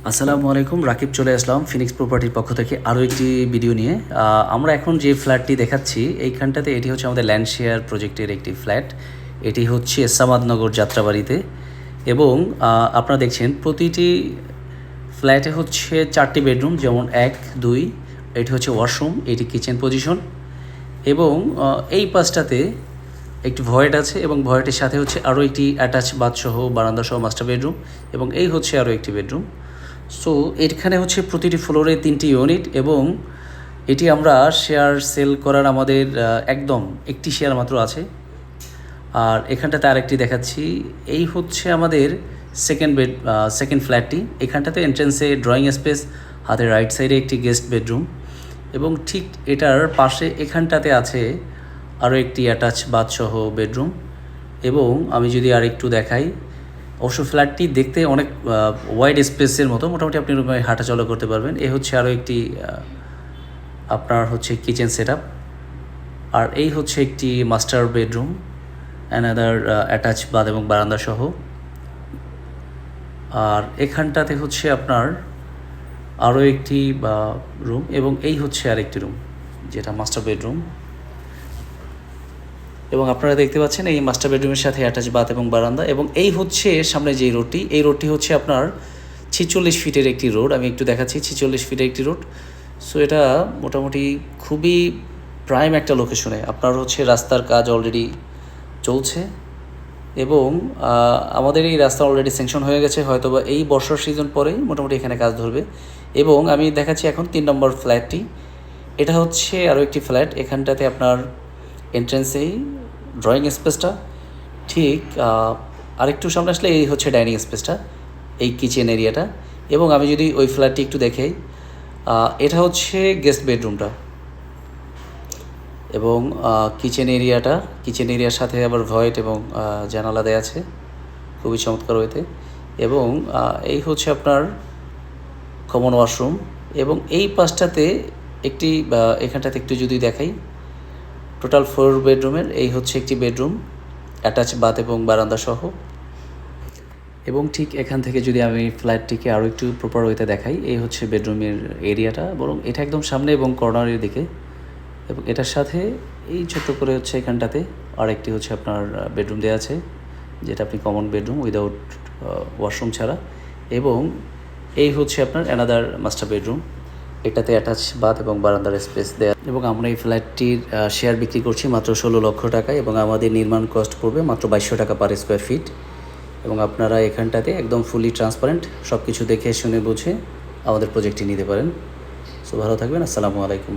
আসসালামু আলাইকুম, রাকিব চলে আসলাম ফিনিক্স প্রপার্টির পক্ষ থেকে আরও একটি ভিডিও নিয়ে। আমরা এখন যে ফ্ল্যাটটি দেখাচ্ছি এইখানটাতে এটি হচ্ছে আমাদের ল্যান্ড শেয়ার প্রজেক্টের একটি ফ্ল্যাট। এটি হচ্ছে সামাদনগর যাত্রাবাড়িতে এবং আপনারা দেখছেন প্রতিটি ফ্ল্যাটে হচ্ছে 4টি বেডরুম, যেমন 1, 2, এটি হচ্ছে ওয়াশরুম, এটি কিচেন পজিশন এবং এই পাশটাতে একটি ভয়েড আছে এবং ভয়েডের সাথে হচ্ছে আরও একটি অ্যাটাচ বাথসহ বারান্দা সহ মাস্টার বেডরুম এবং এই হচ্ছে আরও একটি বেডরুম। সো এখানে হচ্ছে প্রতিটি ফ্লোরে 3টি ইউনিট এবং এটি আমরা শেয়ার সেল করার আমাদের একদম একটি শেয়ার মাত্র আছে। আর এখানটাতে আরেকটি দেখাচ্ছি, এই হচ্ছে আমাদের সেকেন্ড ফ্ল্যাটটি। এখানটাতে এন্ট্রেন্সে ড্রয়িং স্পেস, হাতের রাইট সাইডে একটি গেস্ট বেডরুম এবং ঠিক এটার পাশে এখানটাতে আছে আরও একটি অ্যাটাচ বাথসহ বেডরুম। এবং আমি যদি আরেকটু দেখাই, অবশ্য ফ্ল্যাটটি দেখতে অনেক ওয়াইড স্পেসের মতো, মোটামুটি আপনি রুমে হাঁটাচলা করতে পারবেন। এ হচ্ছে আরও একটি আপনার হচ্ছে কিচেন সেটআপ, আর এই হচ্ছে একটি master bedroom, another attach bath এবং বারান্দা সহ। আর এখানটাতে হচ্ছে আপনার আরও একটি রুম এবং এই হচ্ছে আরেকটি রুম যেটা মাস্টার বেডরুম। এবং আপনারা দেখতে পাচ্ছেন এই মাস্টার বেডরুমের সাথে অ্যাটাচ বাথ এবং বারান্দা। এবং এই হচ্ছে সামনে যেই রোডটি, এই রোডটি হচ্ছে আপনার 46 ফিটের একটি রোড। আমি একটু দেখাচ্ছি, 46 ফিটের একটি রোড। সো এটা মোটামুটি খুবই প্রাইম একটা লোকেশনে। আপনার হচ্ছে রাস্তার কাজ অলরেডি চলছে এবং আমাদের এই রাস্তা অলরেডি স্যাংশন হয়ে গেছে, হয়তোবা এই বর্ষার সিজন পরেই মোটামুটি এখানে কাজ ধরবে। এবং আমি দেখাচ্ছি এখন 3 নম্বর ফ্ল্যাটটি। এটা হচ্ছে আরও একটি ফ্ল্যাট, এখানটাতে আপনার এন্ট্রেন্সেই ড্রয়িং স্পেসটা, ঠিক আরেকটু সামনে আসলে এই হচ্ছে ডাইনিং স্পেসটা, এই কিচেন এরিয়াটা। এবং আমি যদি ওই ফ্ল্যাটটি একটু দেখাই, এটা হচ্ছে গেস্ট বেডরুমটা এবং কিচেন এরিয়ার সাথে আবার ভয়েড এবং জানালা দেওয়া আছে, খুবই চমৎকার হইতে। এবং এই হচ্ছে আপনার কমন ওয়াশরুম এবং এই পাশটাতে একটি এখানটাতে একটু যদি দেখাই, টোটাল 4 বেডরুমের এই হচ্ছে একটি বেডরুম, অ্যাটাচ বাথ এবং বারান্দা সহ। এবং ঠিক এখান থেকে যদি আমি ফ্ল্যাটটিকে আরও একটু প্রপার ওয়েতে দেখাই, এই হচ্ছে বেডরুমের এরিয়াটা, বরং এটা একদম সামনে এবং কর্নারের দিকে। এবং এটার সাথে এই ছোট্ট করে হচ্ছে এখানটাতে আরেকটি হচ্ছে আপনার বেডরুম দেওয়া আছে, যেটা আপনি কমন বেডরুম উইদাউট ওয়াশরুম ছাড়া। এবং এই হচ্ছে আপনার অ্যানাদার মাস্টার বেডরুম, এটাতে অ্যাটাচ বাথ এবং বারান্দার স্পেস দেয়া। এবং আমরা এই ফ্ল্যাটটির শেয়ার বিক্রি করছি মাত্র 16 লক্ষ টাকায় এবং আমাদের নির্মাণ কস্ট পড়বে মাত্র 2200 টাকা পার স্কোয়ার ফিট। এবং আপনারা এখানটাতে একদম ফুলি ট্রান্সপারেন্ট সব কিছু দেখে শুনে বুঝে আমাদের প্রজেক্টটি নিতে পারেন। সো ভালো থাকবেন, আসসালামু আলাইকুম।